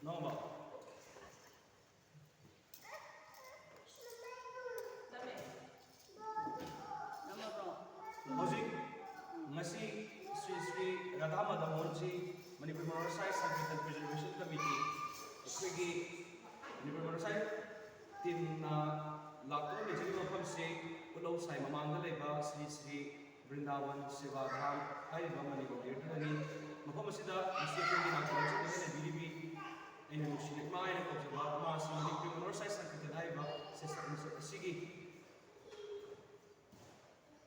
Nova. Hojik ngasi Sri Radha Madhamonji Manipur Monorsai Sankirtan Preservation Committee अखोगी Manipur Monorsai team na lakto ni jini mafam se ulau sai mamanga leba Sri Sri Vrindavan Seva Dham hai ba Manipur Tirthani mafam asida Mr. Ni na college ni ne dilibi ina nushile ma ina kopjaba ma si Manipur Monorsai Sankirtan hai ba se sigi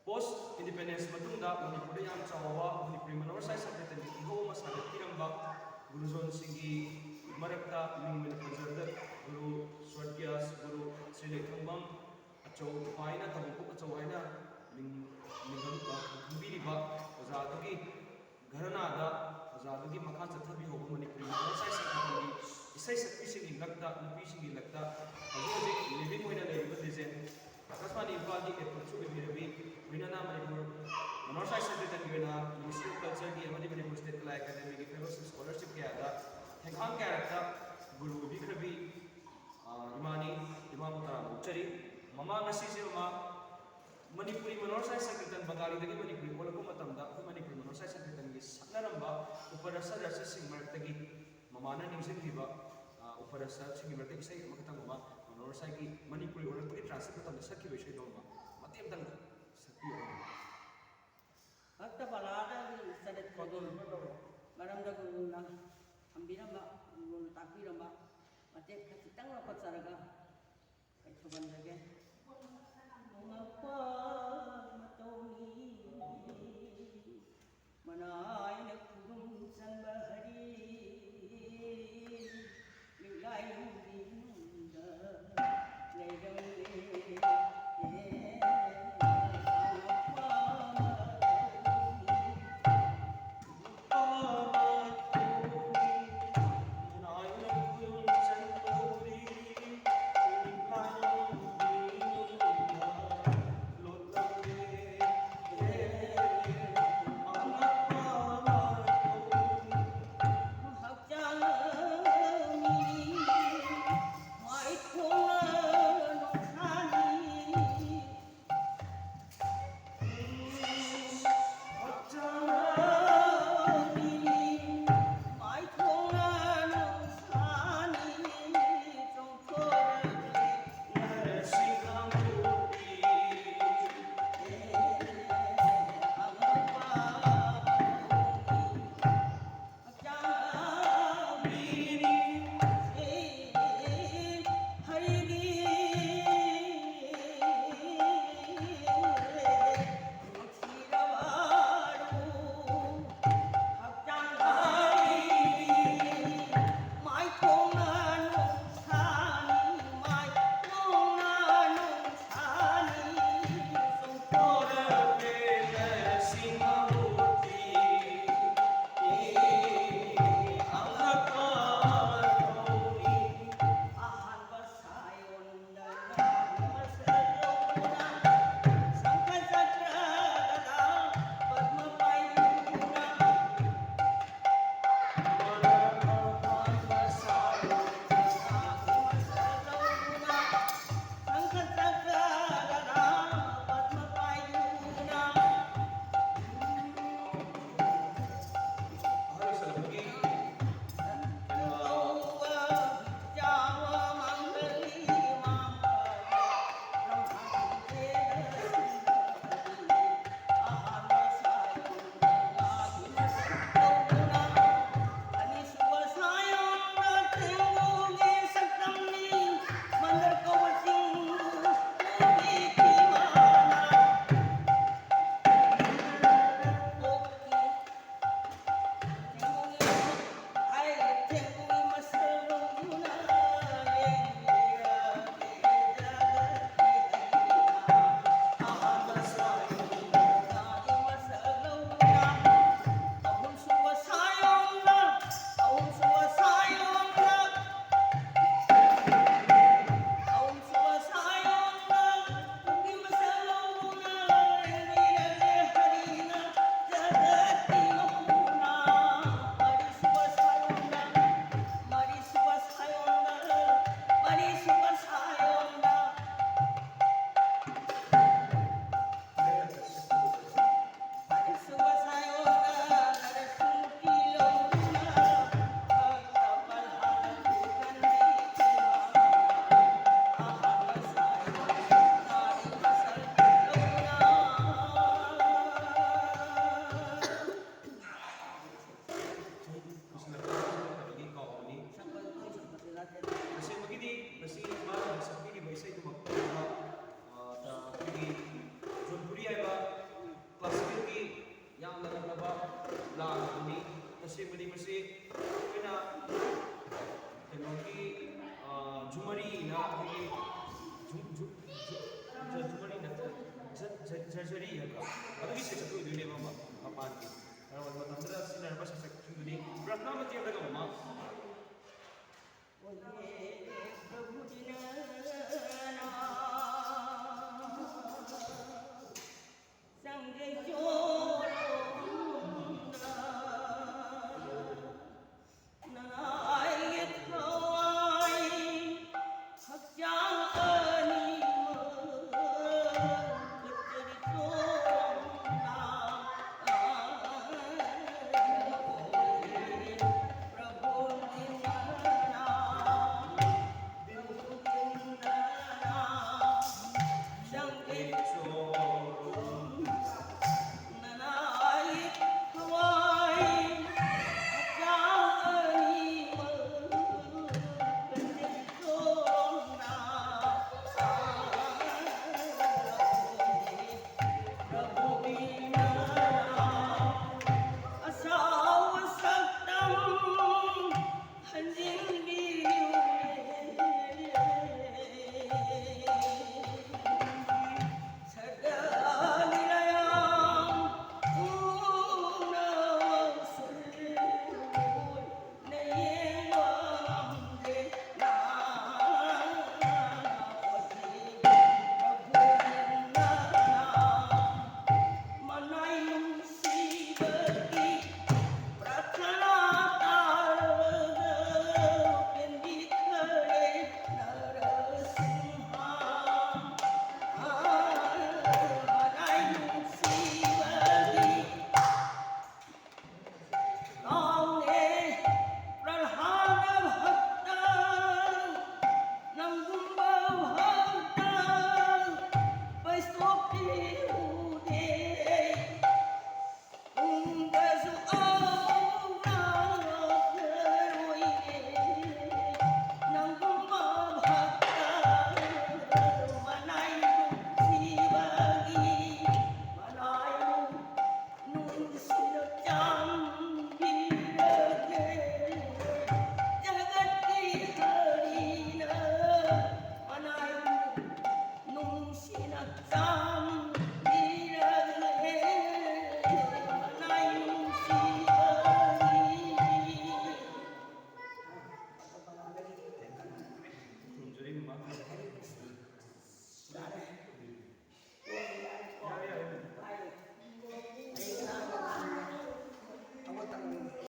post independence matungda Manipur yang chawa Manipur Monorsai Sankirtan ki ho masala tiramba Guruzon Singi Marakta Mingmen Panjarda Guru Swargyas Guru Sri Lekhambam Achau Paina Tabuku Achau Aina Mingam Kumbiriba Ozadagi Gharanada Ozadagi Makhan Chathabi Hobo Manipur Monorsai Sankirtan Isai Sakti Singi Lakta Nupi Singi Lakta Hajik living Moina Level Legend Akasmani Infadi Epurchu Birabi Vinana Manipur Monorsai Sankirtan Givena Ministry of Culture Ki Amadi Manipur State Kala Academy Ki Fellowship Scholarship Ki Ada Hengkang Character Guru Bikrabi Imani Imam Uttara Uchari Mama Nasi Silma Manipuri Monorsai Sankirtan Batali Dagi Manipuri Walaku Matamda Manipuri Monorsai Sankirtan Ki Saklaramba Uparasa Rasa Singh Martagi Mamana Ningsing Hiba Uparasa Singh Martagi Sai Makatang Mama Monorsai Ki Manipuri Walaku Transit Matamda Sakhi Vishay Doma Mati Amtang Sakhi Akta Balada Sadat Kodol Maramda Guruna Ambiramba Guru Tapiramba Matek Katitang Rapat Saraga Kaituban Lage Mengapa Matoni Manai Nak Kudum Sanbahari Milai Dinda Ledang मानकी मतमदा सिनरबा ससेक्सुंदुनि प्रार्थना मतेबगा मा प्रभु दिना संगे जोड़ा नाय थवाई हक्यानी कचरी तोड़ा प्रभु दिना संगे Nung sinagsa